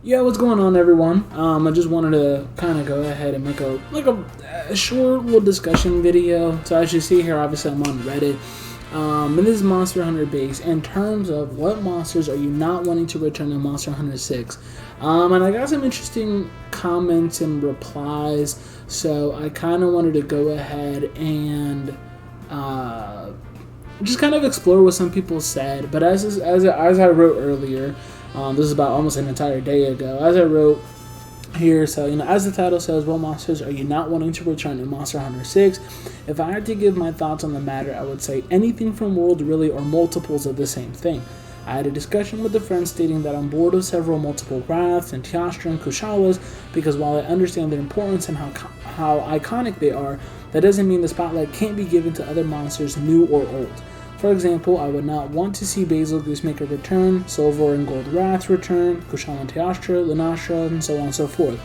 Yeah, what's going on, everyone? I just wanted to kind of go ahead and make a short little discussion video. So as you see here, obviously I'm on Reddit. And this is Monster Hunter base in terms of what monsters are you not wanting to return in Monster Hunter 6. And I got some interesting comments and replies, so I kind of wanted to go ahead and just kind of explore what some people said. But as I wrote earlier, this is about almost an entire day ago, as I wrote here, so as the title says, what monsters are you not wanting to return in Monster Hunter 6? If I had to give my thoughts on the matter, I would say anything from World really or multiples of the same thing. I had a discussion with a friend stating that I'm bored of several multiple Wraths and Teostra and Kushalas because while I understand their importance and how iconic they are, that doesn't mean the spotlight can't be given to other monsters, new or old. For example, I would not want to see Basil Goosemaker return, Silver and Gold Wraths return, Kushala and Teostra, Lunastra, and so on and so forth.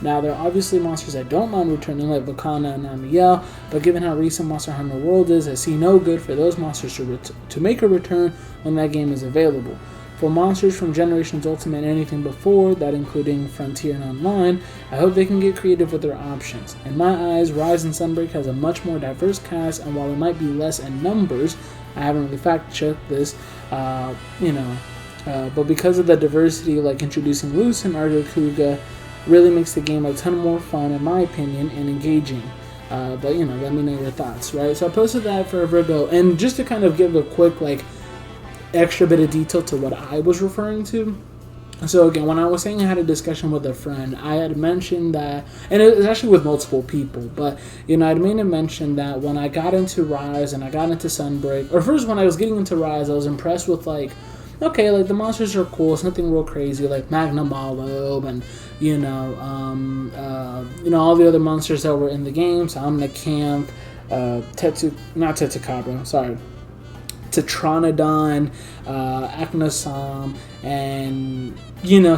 Now, there are obviously monsters I don't mind returning, like Vakana and Amiel, but given how recent Monster Hunter World is, I see no good for those monsters to make a return when that game is available. For monsters from Generations Ultimate and anything before, that including Frontier and Online, I hope they can get creative with their options. In my eyes, Rise and Sunbreak has a much more diverse cast, and while it might be less in numbers, I haven't really fact-checked this, but because of the diversity, like introducing Luce and Argokuga, really makes the game a ton more fun, in my opinion, and engaging. But let me know your thoughts, right? So I posted that forever ago, and just to kind of give a quick, extra bit of detail to what I was referring to. So again, when I was saying I had a discussion with a friend, I had mentioned that, and it was actually with multiple people, but I'd made a mention that when I got into Rise and I got into Sunbreak, or first when I was getting into Rise, I was impressed with the monsters are cool, it's nothing real crazy, like Magna Malob and all the other monsters that were in the game, so Omnicanth, Tetranodon, Acnosam, and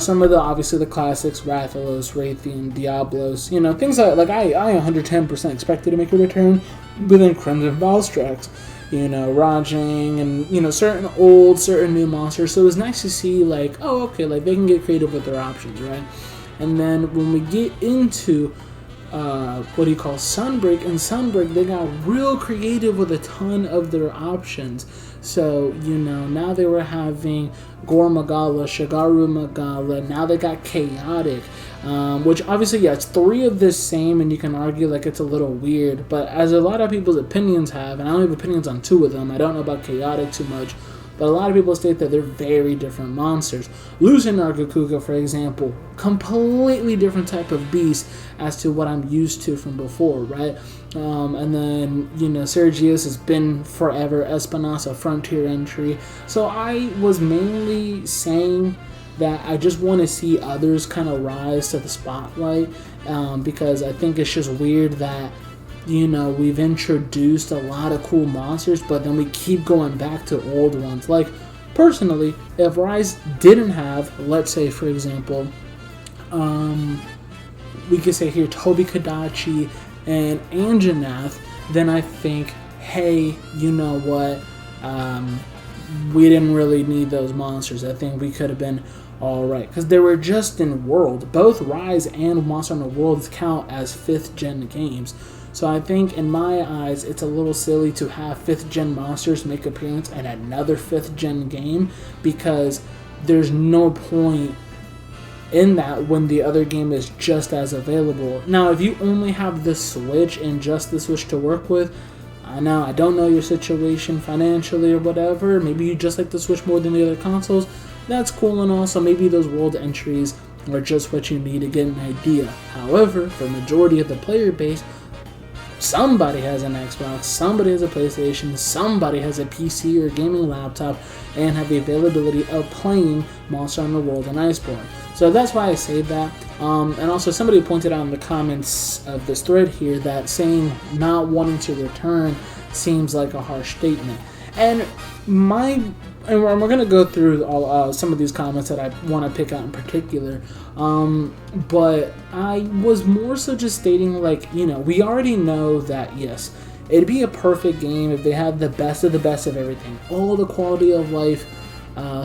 some of obviously the classics, Rathalos, Raytheon, Diablos, things like I 110% expected to make a return, but then Crimson Valstrax, Rajang, and certain new monsters. So it was nice to see they can get creative with their options, right? And then when we get into Sunbreak, and Sunbreak, they got real creative with a ton of their options. So, now they were having Gore Magala, Shigaru Magala, now they got Chaotic, which obviously, it's three of the same, and you can argue it's a little weird, but as a lot of people's opinions have, and I only have opinions on two of them, I don't know about Chaotic too much, but a lot of people state that they're very different monsters. Luce and Argokuga, for example, completely different type of beast as to what I'm used to from before, right? And then, Sergius has been forever, Espinosa, Frontier entry. So I was mainly saying that I just want to see others kind of rise to the spotlight, because I think it's just weird that we've introduced a lot of cool monsters, but then we keep going back to old ones. Like, personally, if Rise didn't have, let's say, for example, we could say here Tobi Kadachi and Anjanath, then I think, hey, you know what, we didn't really need those monsters. I think we could have been alright, because they were just in World. Both Rise and Monster Hunter Worlds count as 5th gen games. So I think, in my eyes, it's a little silly to have 5th gen monsters make appearance in another 5th gen game, because there's no point in that when the other game is just as available. Now, if you only have the Switch and just the Switch to work with, I don't know your situation financially or whatever, maybe you just like the Switch more than the other consoles, that's cool and all, so maybe those world entries are just what you need to get an idea. However, for the majority of the player base, somebody has an Xbox, somebody has a PlayStation, somebody has a PC or gaming laptop, and have the availability of playing Monster Hunter World and Iceborne. So that's why I say that. And also, somebody pointed out in the comments of this thread here that saying not wanting to return seems like a harsh statement. And we're going to go through some of these comments that I want to pick out in particular. But I was more so just stating, we already know that, yes, it'd be a perfect game if they had the best of everything. All the quality of life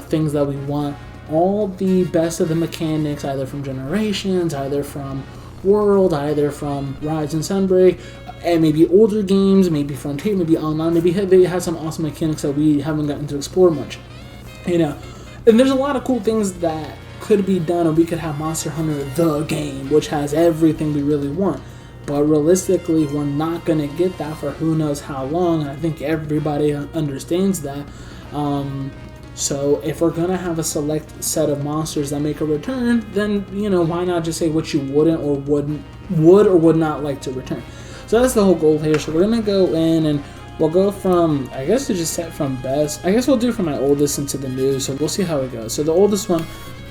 things that we want, all the best of the mechanics, either from Generations, either from World, either from Rise and Sunbreak, and maybe older games, maybe Frontier, maybe online, maybe they had some awesome mechanics that we haven't gotten to explore much, you know. And there's a lot of cool things that could be done, and we could have Monster Hunter the game, which has everything we really want. But realistically, we're not going to get that for who knows how long, and I think everybody understands that. So if we're going to have a select set of monsters that make a return, then, you know, why not just say what you would or would not like to return. So that's the whole goal here. So we're going to go in and we'll go from, I guess to just set from best. I guess we'll do from my oldest into the new, so we'll see how it goes. So the oldest one,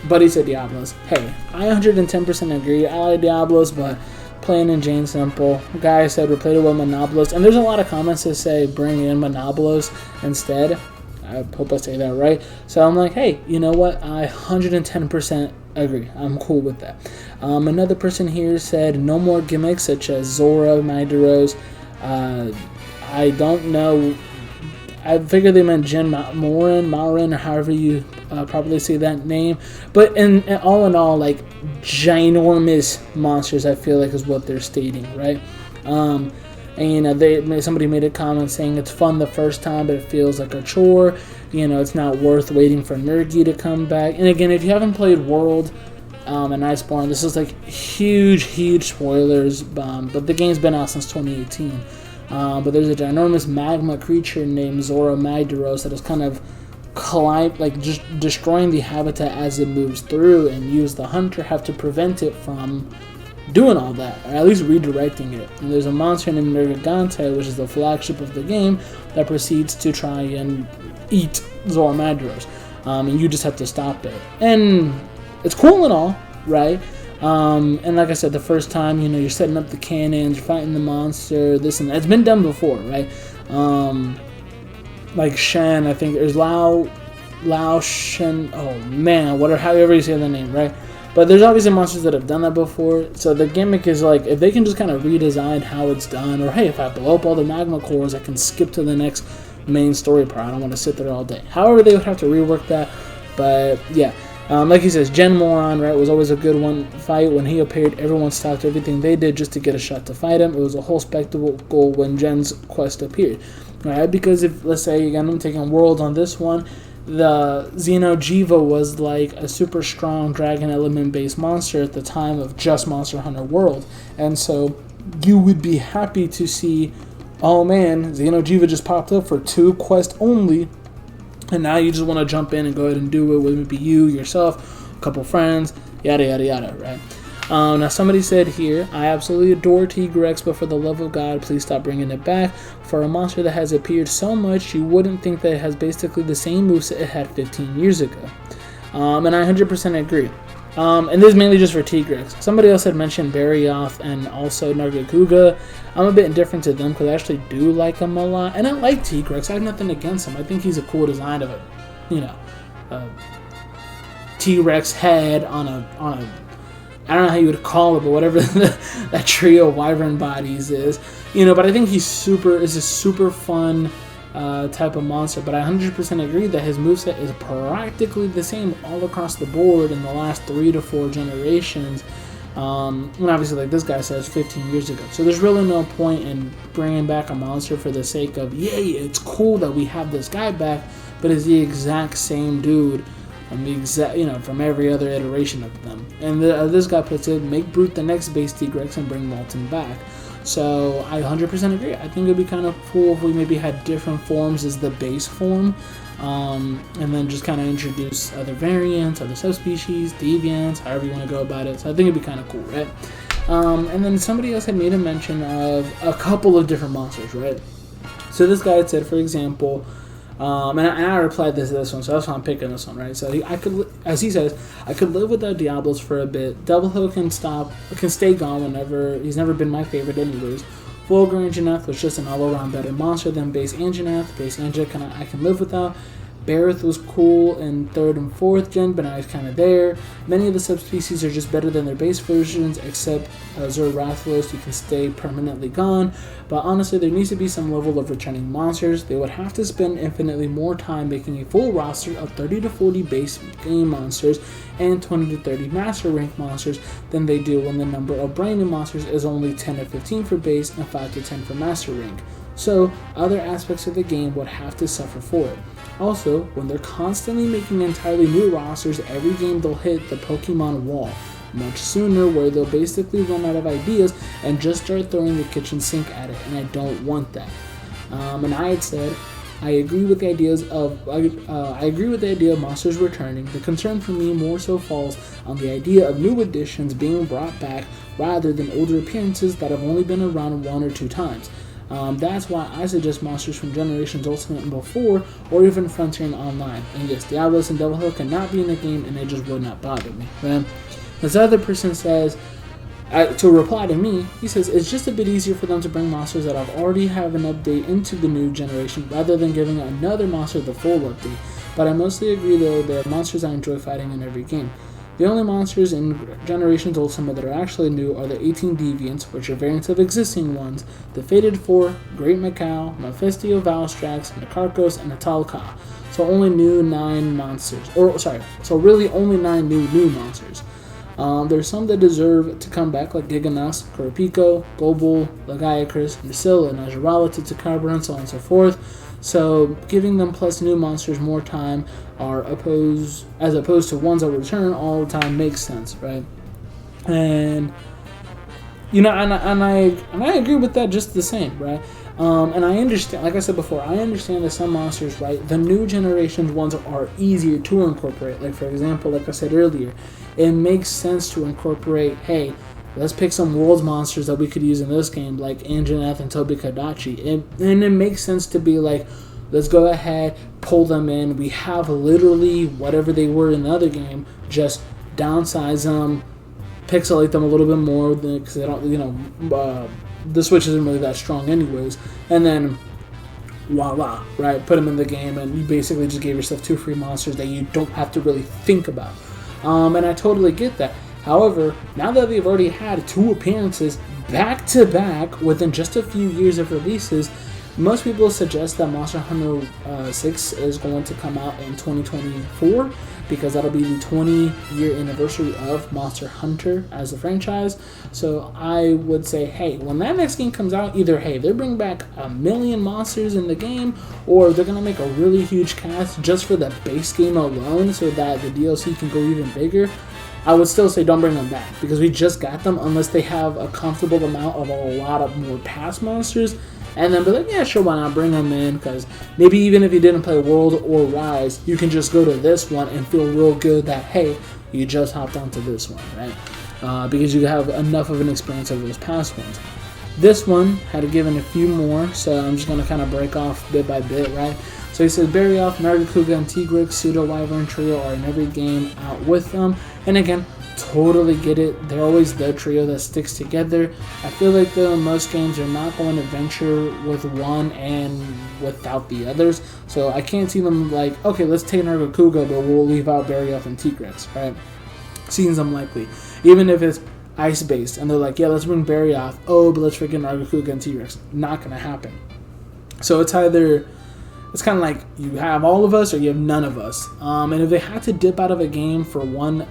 Buddy said Diablos. Hey, I 110% agree. I like Diablos, but plain and Jane simple. Guy said replace it with Monobolos. And there's a lot of comments that say bring in Monobolos instead. I hope I say that right. So I'm like, hey, you know what? I 110% agree. I'm cool with that. Another person here said no more gimmicks such as Zora, Magdaros. I don't know. I figured they meant Jen Maurin, or however you probably say that name. But in all, like, ginormous monsters, I feel like is what they're stating, right? And, you know, somebody made a comment saying it's fun the first time, but it feels like a chore. You know, it's not worth waiting for Nergi to come back. And again, if you haven't played World and Iceborne, this is like huge spoilers. But the game's been out since 2018. But there's a ginormous magma creature named Zora Magdaros that is kind of just destroying the habitat as it moves through, and you as the hunter have to prevent it from doing all that, or at least redirecting it. And there's a monster named Nergigante, which is the flagship of the game, that proceeds to try and eat Zora Magdaros. And you just have to stop it. And it's cool and all, right? And like I said, the first time, you know, you're setting up the cannons, you're fighting the monster, this and that. It's been done before, right? Like Shen, I think there's Lao Shen, oh man, however you say the name, right? But there's obviously monsters that have done that before. So the gimmick is like, if they can just kind of redesign how it's done, or hey, if I blow up all the magma cores, I can skip to the next main story part. I don't want to sit there all day. However, they would have to rework that. But yeah, like he says, Jen Moron, right, was always a good one fight. When he appeared, everyone stopped everything they did just to get a shot to fight him. It was a whole spectacle when Jen's quest appeared, right? Because if, let's say, again, I'm taking World on this one, the Xeno'jiiva was like a super strong dragon element based monster at the time of just Monster Hunter World, and so you would be happy to see, oh man, Xeno'jiiva just popped up for 2 quests only, and now you just want to jump in and go ahead and do it, whether it be you, yourself, a couple friends, yada yada yada, right? Now somebody said here, I absolutely adore Tigrex, but for the love of God, please stop bringing it back. For a monster that has appeared so much, you wouldn't think that it has basically the same moveset it had 15 years ago. And I 100% agree. And this is mainly just for Tigrex. Somebody else had mentioned Barioth and also Nargacuga. I'm a bit indifferent to them because I actually do like them a lot. And I like Tigrex. I have nothing against him. I think he's a cool design of a T-Rex head on a I don't know how you would call it, but whatever that trio of wyvern bodies is, you know. But I think is a super fun type of monster. But I 100% agree that his moveset is practically the same all across the board in the last 3 to 4 generations. And obviously, like this guy says, 15 years ago. So there's really no point in bringing back a monster for the sake of, yay, it's cool that we have this guy back, but it's the exact same dude. From every other iteration of them. And this guy puts it, make Brute the next base Tigrex and bring Molten back. So I 100% agree. I think it would be kind of cool if we maybe had different forms as the base form, and then just kind of introduce other variants, other subspecies, deviants, however you want to go about it. So I think it'd be kind of cool, right? And then somebody else had made a mention of a couple of different monsters, right? So this guy had said, for example, and I replied to this one, so that's why I'm picking this one, right? So as he says, I could live without Diablos for a bit. Double Hill can stay gone whenever. He's never been my favorite anyways. Fulgur Anjanath was just an all-around better monster than base Anjanath. Base Anja I can live without. Barith was cool in 3rd and 4th gen, but now he's kind of there. Many of the subspecies are just better than their base versions, except Zoroathlos, you can stay permanently gone. But honestly, there needs to be some level of returning monsters. They would have to spend infinitely more time making a full roster of 30 to 40 base game monsters and 20 to 30 master rank monsters than they do when the number of brand new monsters is only 10 to 15 for base and 5 to 10 for master rank. So, other aspects of the game would have to suffer for it. Also, when they're constantly making entirely new rosters, every game they'll hit the Pokemon wall much sooner, where they'll basically run out of ideas and just start throwing the kitchen sink at it, and I don't want that. And I had said, I agree with the idea of monsters returning. The concern for me more so falls on the idea of new additions being brought back rather than older appearances that have only been around 1 or 2 times. That's why I suggest monsters from Generations Ultimate and before, or even Frontier and Online. And yes, Diablos and Devil Hill cannot be in the game, and it just would not bother me. Right? This other person says, to reply to me, he says, it's just a bit easier for them to bring monsters that have already have an update into the new generation, rather than giving another monster the full update. But I mostly agree, though, there are monsters I enjoy fighting in every game. The only monsters in Generations Ultimate that are actually new are the 18 Deviants, which are variants of existing ones, the Fated 4, Great Macau, Mephisto, Valstrax, Nakarkos, and Atalka. So only new 9 monsters. So really only 9 new monsters. There's some that deserve to come back, like Giganos, Kurapiko, Global, Lagiacrus, Nacilla, Najarala, Titsukabra, and so on and so forth. So giving them plus new monsters more time as opposed to ones that return all the time makes sense, right? And you know, and I agree with that just the same, right? And I understand, like I said before, I understand that some monsters, right, the new generations ones are easier to incorporate. Like, for example, like I said earlier, it makes sense to incorporate, hey, let's pick some world's monsters that we could use in this game, like Anjanath and Tobikadachi. And it makes sense to be like, let's go ahead, pull them in. We have literally whatever they were in the other game, just downsize them, pixelate them a little bit more, because they don't, the Switch isn't really that strong anyways. And then, voila, right? Put them in the game, and you basically just gave yourself 2 free monsters that you don't have to really think about. And I totally get that. However, now that they've already had 2 appearances back to back within just a few years of releases, most people suggest that Monster Hunter 6 is going to come out in 2024, because that'll be the 20-year anniversary of Monster Hunter as a franchise. So I would say, hey, when that next game comes out, either, hey, they're bringing back 1 million monsters in the game, or they're going to make a really huge cast just for the base game alone so that the DLC can go even bigger. I would still say don't bring them back, because we just got them, unless they have a comfortable amount of a lot of more past monsters. And then be like, yeah, sure, why not bring them in? Because maybe even if you didn't play World or Rise, you can just go to this one and feel real good that, hey, you just hopped onto this one, right? Because you have enough of an experience of those past ones. This one had given a few more, so I'm just going to kind of break off bit by bit, right? So he says, Barioth, Nargacuga, and Tigrex, Pseudo-Wyvern trio are in every game out with them. And again, totally get it. They're always the trio that sticks together. I feel like, though, most games are not going to venture with one and without the others. So I can't see them like, okay, let's take Nargacuga, but we'll leave out Barioth and Tigrex, right? Seems unlikely. Even if it's ice-based, and they're like, yeah, let's bring Barioth. Oh, but let's forget Nargacuga and Tigrex. Not going to happen. So it's either... It's kind of like you have all of us or you have none of us. And if they had to dip out of a game for one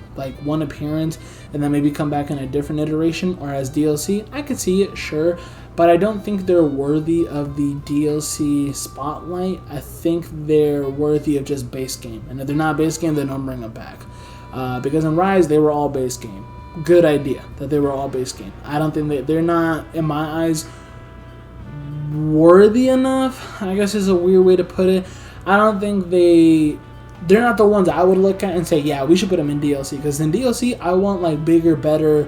appearance and then maybe come back in a different iteration or as DLC, I could see it, sure. But I don't think they're worthy of the DLC spotlight. I think they're worthy of just base game. And if they're not base game, then don't bring them back. Because in Rise, they were all base game. Good idea that they were all base game. I don't think they're not, in my eyes, worthy enough, I guess is a weird way to put it. I don't think they're not the ones I would look at and say, yeah, we should put them in DLC, because in DLC I want like bigger, better,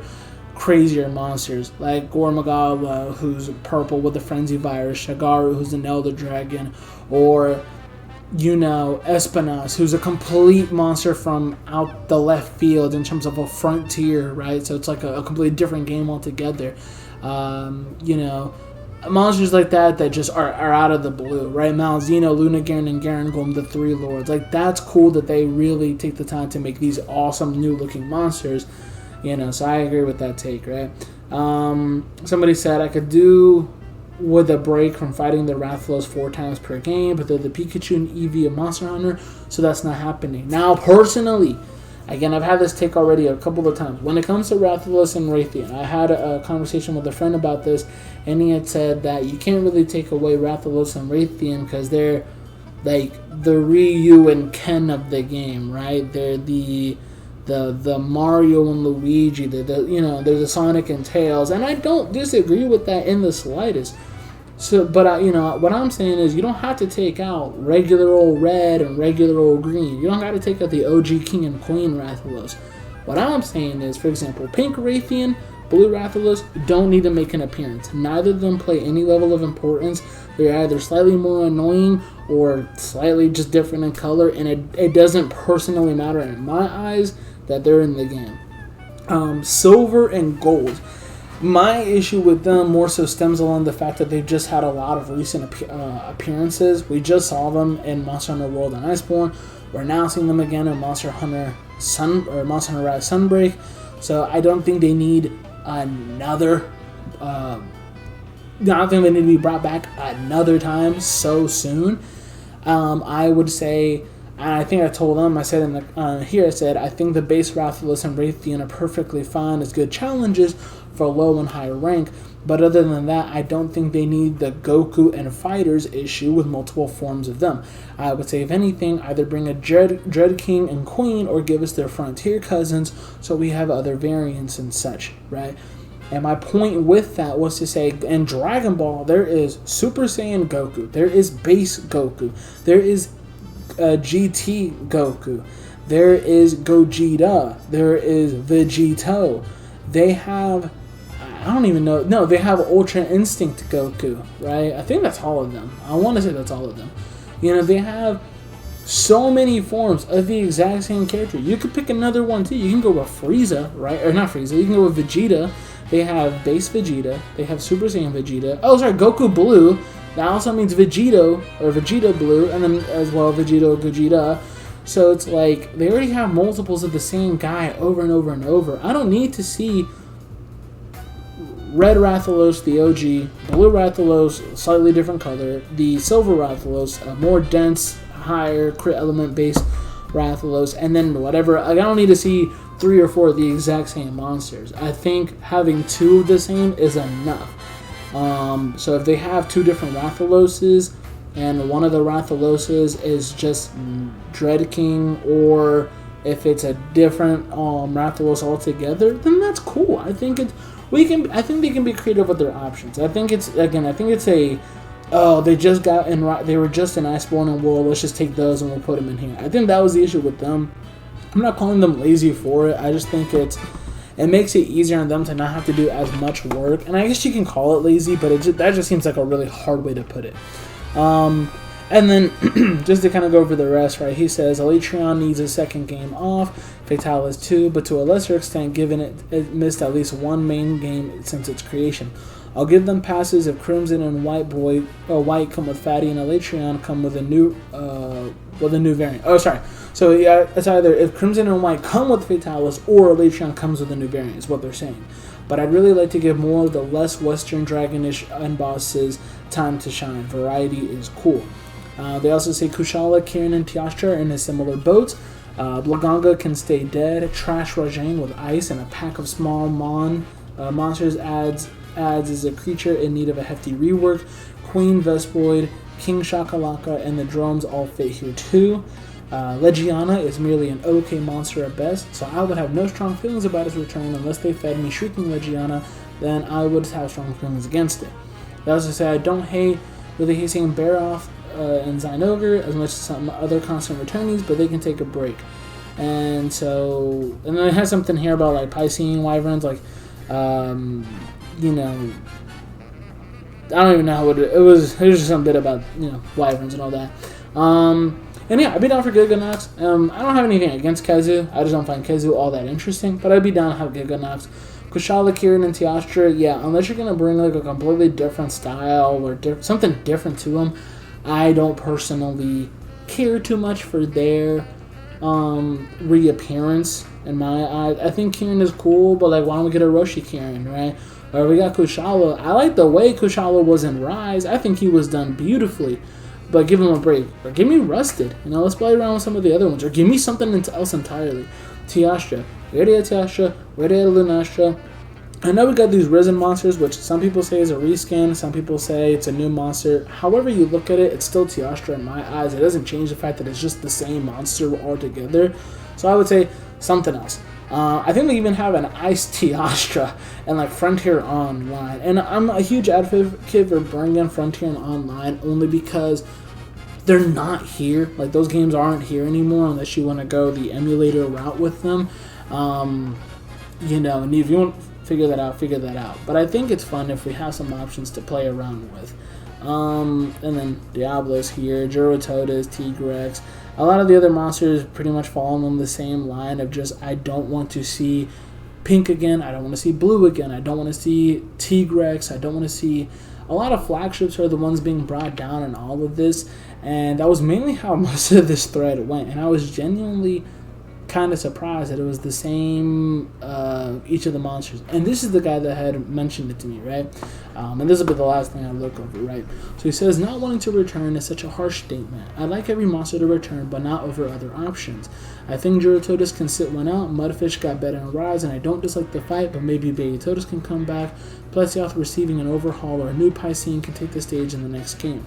crazier monsters like Gormagala, who's purple with the frenzy virus, Shagaru, who's an elder dragon, or Espinas, who's a complete monster from out the left field in terms of a frontier, right? So it's like a completely different game altogether. monsters like that just are out of the blue, right? Malzeno, Lunagaron, and Garangolm, the three lords. Like, that's cool that they really take the time to make these awesome new looking monsters, so I agree with that take, right? Somebody said I could do with a break from fighting the Rathalos 4 times per game, but they're the Pikachu and Eevee of Monster Hunter, so that's not happening. Now, personally, again, I've had this take already a couple of times. When it comes to Rathalos and Raytheon, I had a conversation with a friend about this, and he had said that you can't really take away Rathalos and Raytheon because they're like the Ryu and Ken of the game, right? They're the Mario and Luigi, they're the Sonic and Tails, and I don't disagree with that in the slightest. So, but what I'm saying is you don't have to take out regular old red and regular old green. You don't got to take out the OG King and Queen Rathalos. What I'm saying is, for example, Pink Raytheon, Blue Rathalos don't need to make an appearance. Neither of them play any level of importance. They're either slightly more annoying or slightly just different in color, and it doesn't personally matter in my eyes that they're in the game. Silver and Gold. My issue with them more so stems along the fact that they've just had a lot of recent appearances. We just saw them in Monster Hunter World and Iceborne. We're now seeing them again in Monster Hunter Monster Hunter Rise Sunbreak. So I don't think they need another. I don't think they need to be brought back another time so soon. I would say. And I think I told them, I said I said, I think the base Rathalos and Raytheon are perfectly fine as good challenges for low and high rank, but other than that, I don't think they need the Goku and Fighters issue with multiple forms of them. I would say, if anything, either bring a Dread King and Queen or give us their Frontier cousins so we have other variants and such, right? And my point with that was to say, in Dragon Ball, there is Super Saiyan Goku, there is Base Goku, there is GT Goku, there is Gogeta, there is Vegito. They have, I don't even know, no, they have Ultra Instinct Goku, right? I think that's all of them. I want to say that's all of them. They have so many forms of the exact same character. You could pick another one too. You can go with Frieza, right? Or not Frieza, you can go with Vegeta. They have Base Vegeta, they have Super Saiyan Vegeta. Oh, sorry, Goku Blue. That also means Vegito, or Vegeta Blue, and then as well Vegito, Gogeta. So it's like, they already have multiples of the same guy over and over and over. I don't need to see Red Rathalos, the OG, Blue Rathalos, slightly different color, the Silver Rathalos, a more dense, higher crit element based Rathalos, and then whatever. I don't need to see 3 or 4 of the exact same monsters. I think having 2 of the same is enough. So if they have 2 different Rathaloses, and one of the Rathaloses is just Dread King, or if it's a different Rathalos altogether, then that's cool. I think they can be creative with their options. I think it's they just got in, they were just in Iceborne and World, let's just take those and we'll put them in here. I think that was the issue with them. I'm not calling them lazy for it. I just think it makes it easier on them to not have to do as much work. And I guess you can call it lazy, but that just seems like a really hard way to put it. And then, just to kind of go over the rest, right, he says, Alatreon needs a second game off, Fatalis too, but to a lesser extent, given it missed at least one main game since its creation. I'll give them passes if Crimson and White come with Fatty, and Alatreon come with a new variant. Oh, sorry. So yeah, it's either if Crimson and White come with Fatalis or Alatreon comes with a new variant, is what they're saying. But I'd really like to give more of the less Western Dragonish end bosses time to shine. Variety is cool. They also say Kushala, Kirin, and Piastra are in a similar boat. Blaganga can stay dead. Trash Rajang with ice and a pack of small monsters adds as a creature in need of a hefty rework. Queen Vespoid, King Shakalaka, and the drones all fit here too. Legiana is merely an okay monster at best, so I would have no strong feelings about its return unless they fed me Shrieking Legiana, then I would have strong feelings against it. They also say I don't really hate seeing Baroth and Zynoger as much as some other constant returnees, but they can take a break. And then it has something here about like Piscean Wyverns, like, I don't even know how it was just some bit about, Wyverns and all that. And yeah, I'd be down for Giganox. I don't have anything against Kezu. I just don't find Kezu all that interesting, but I'd be down to have Giganox. Kushala, Kirin, and Teostra, yeah, unless you're going to bring like a completely different style or something different to them, I don't personally care too much for their reappearance in my eyes. I think Kirin is cool, but like, why don't we get a Roshi Kirin, right? Or we got Kushala. I like the way Kushala was in Rise. I think he was done beautifully. But give him a break. Or give me Rusted. You know, let's play around with some of the other ones. Or give me something else entirely. Teostra. We already had Teostra. We already had Lunastra. I know we got these Risen monsters, which some people say is a reskin. Some people say it's a new monster. However you look at it, it's still Teostra in my eyes. It doesn't change the fact that it's just the same monster altogether. So I would say something else. I think we even have an Ice Teostra and like Frontier Online. And I'm a huge advocate for bringing Frontier Online only because they're not here. Like, those games aren't here anymore unless you want to go the emulator route with them. You know, and if you want to figure that out. But I think it's fun if we have some options to play around with. And then Diablo's here, Jurotodas, Tigrex. A lot of the other monsters pretty much fall on the same line of just, I don't want to see pink again, I don't want to see blue again, I don't want to see Tigrex, I don't want to see... A lot of flagships are the ones being brought down in all of this, and that was mainly how most of this thread went, and I was genuinely kind of surprised that it was the same each of the monsters. And this is the guy that had mentioned it to me, right? And this will be the last thing I look over, right? So he says, not wanting to return is such a harsh statement. I like every monster to return, but not over other options. I think Jurotodas can sit one out, Mudfish got better in Rise, and I don't dislike the fight, but maybe Bayotodas can come back. Plesioth receiving an overhaul or a new Piscine can take the stage in the next game.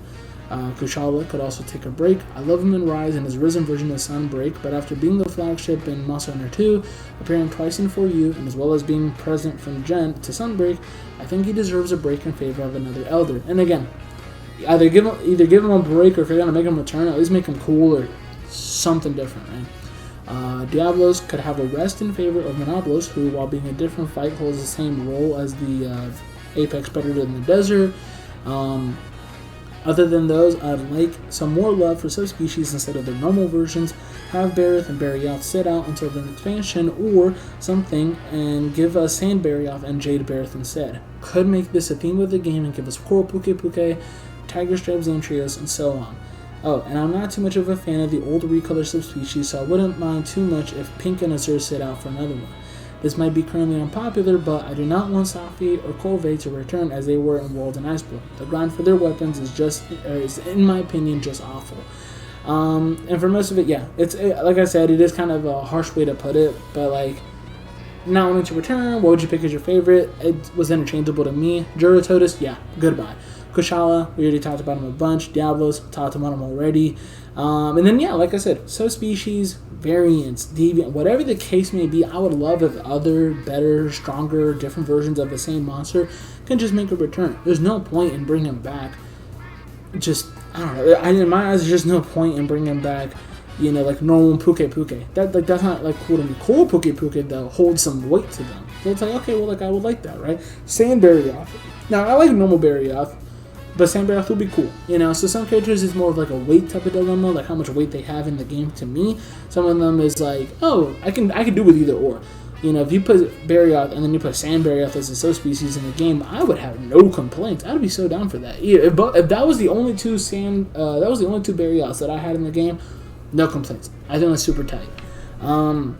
Kushala could also take a break. I love him in Rise and his Risen version of Sunbreak, but after being the flagship in Monster Hunter 2, appearing twice in 4U, and as well as being present from Gen to Sunbreak, I think he deserves a break in favor of another Elder. And again, either give him a break, or if you're going to make him return, at least make him cool or something different, right? Diablos could have a rest in favor of Monoblos, who, while being a different fight, holds the same role as the Apex Predator in the desert. Other than those, I'd like some more love for subspecies instead of their normal versions. Have Barioth and Barioth sit out until the expansion or something, and give us Sand Barioth and Jade Barioth instead. Could make this a theme of the game and give us Coral Puke, Tiger Stripes, Zamtrios, and so on. Oh, and I'm not too much of a fan of the old recolor subspecies, so I wouldn't mind too much if Pink and Azure sit out for another one. This might be currently unpopular, but I do not want Safi or Colvey to return as they were in World and Iceborne. The grind for their weapons is in my opinion, just awful. And for most of it, yeah, like I said, it is kind of a harsh way to put it, but like, not wanting to return, what would you pick as your favorite? It was interchangeable to me. Jurotodas, yeah, goodbye. Kushala, we already talked about him a bunch. Diablos, talked about him already. And then, yeah, like I said, subspecies, variants, deviant, whatever the case may be, I would love if other, better, stronger, different versions of the same monster can just make a return. There's no point in bringing him back. Just, I don't know. In my eyes, there's just no point in bringing back, you know, like normal Puke. That's not like cool to me. Cool Puke though holds some weight to them. So it's like, okay, well, like I would like that, right? Sand Barioth. Now I like normal Barioth, but Sand Barioth would be cool, you know. So some characters is more of like a weight type of dilemma, like how much weight they have in the game. To me, some of them is like, oh, I can do with either or. You know, if you put Barioth and then you put Sand Barioth as a subspecies in the game, I would have no complaints. I would be so down for that. If that was the only two Barioths that I had in the game, no complaints. I think that's super tight. And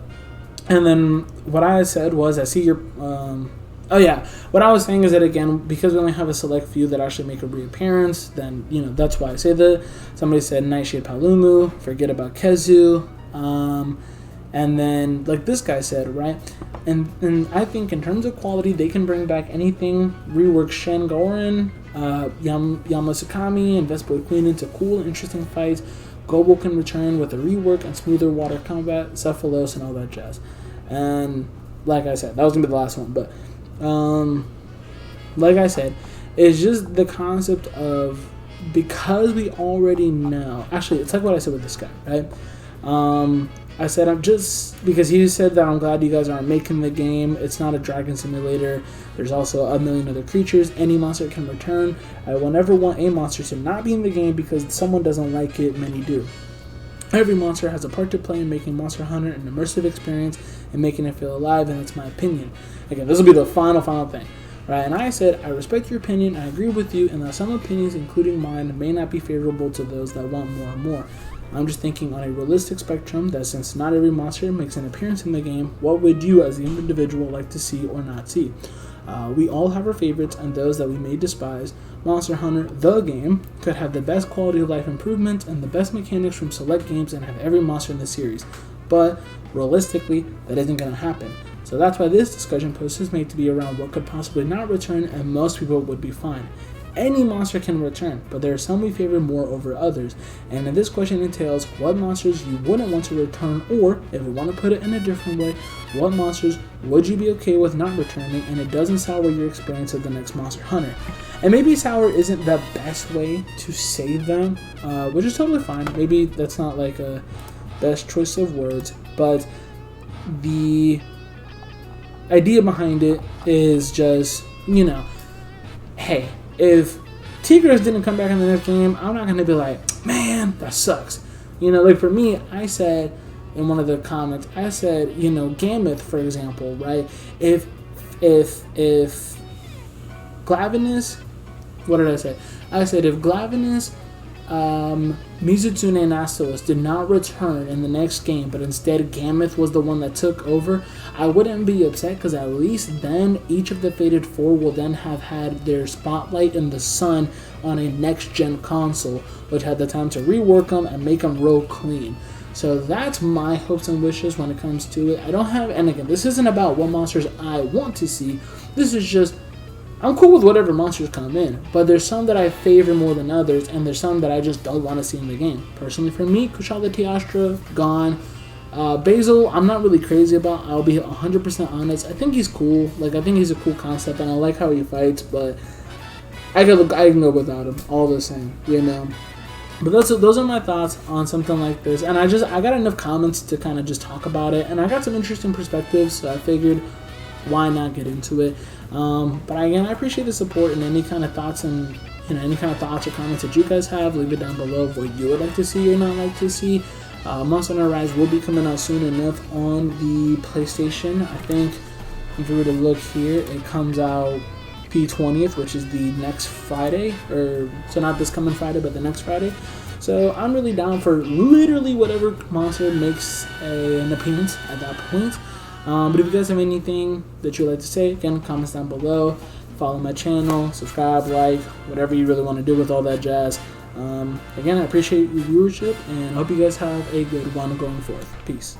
then what I said was, I see your... what I was saying is that, again, because we only have a select few that actually make a reappearance, then, you know, that's why I say that. Somebody said Nightshade Palumu, forget about Kezu. And then, like this guy said, right? And I think in terms of quality, they can bring back anything, rework Shen Gorin, Yamasukami, and Vespoid Queen into cool, interesting fights. Gobo can return with a rework and smoother water combat, Cephalos, and all that jazz. And like I said, that was going to be the last one. But like I said, it's just the concept of, because we already know. Actually, it's like what I said with this guy, right? I said, because he said that I'm glad you guys aren't making the game. It's not a dragon simulator. There's also a million other creatures. Any monster can return. I will never want a monster to not be in the game because someone doesn't like it. Many do. Every monster has a part to play in making Monster Hunter an immersive experience and making it feel alive, and that's my opinion. Again, this will be the final thing. Right, and I said, I respect your opinion, I agree with you, and that some opinions, including mine, may not be favorable to those that want more and more. I'm just thinking on a realistic spectrum that since not every monster makes an appearance in the game, what would you as the individual like to see or not see? We all have our favorites and those that we may despise. Monster Hunter, the game, could have the best quality of life improvements and the best mechanics from select games and have every monster in the series. But realistically, that isn't going to happen. So that's why this discussion post is made to be around what could possibly not return, and most people would be fine. Any monster can return, but there are some we favor more over others. And this question entails what monsters you wouldn't want to return, or, if we want to put it in a different way, what monsters would you be okay with not returning, and it doesn't sour your experience of the next Monster Hunter. And maybe sour isn't the best way to say them, which is totally fine. Maybe that's not like a best choice of words, but the idea behind it is just, hey, if Tigris didn't come back in the next game, I'm not going to be like, man, that sucks. Like for me, I said in one of the comments, I said, Gameth, for example, right? If Glavenus, what did I say? I said if Glavenus, Mizutune and Astolos did not return in the next game, but instead Gameth was the one that took over, I wouldn't be upset because at least then each of the Fated Four will then have had their spotlight in the sun on a next-gen console, which had the time to rework them and make them real clean. So that's my hopes and wishes when it comes to it. I don't have, and again, this isn't about what monsters I want to see. This is just, I'm cool with whatever monsters come in, but there's some that I favor more than others, and there's some that I just don't want to see in the game. Personally, for me, Kushala Tiastra, gone. Basil, I'm not really crazy about. I'll be 100% honest. I think he's cool. I think he's a cool concept, and I like how he fights, but I can go without him all the same, But those are my thoughts on something like this, and I got enough comments to kind of just talk about it, and I got some interesting perspectives, so I figured, why not get into it? But again, I appreciate the support and any kind of thoughts and any kind of thoughts or comments that you guys have. Leave it down below of what you would like to see or not like to see. Monster Hunter Rise will be coming out soon enough on the PlayStation. I think if you were to look here, it comes out the 20th, which is the next Friday, so not this coming Friday, but the next Friday. So I'm really down for literally whatever monster makes an appearance at that point. But if you guys have anything that you'd like to say, again, comments down below. Follow my channel, subscribe, like, whatever you really want to do with all that jazz. Again, I appreciate your viewership, and I hope you guys have a good one going forth. Peace.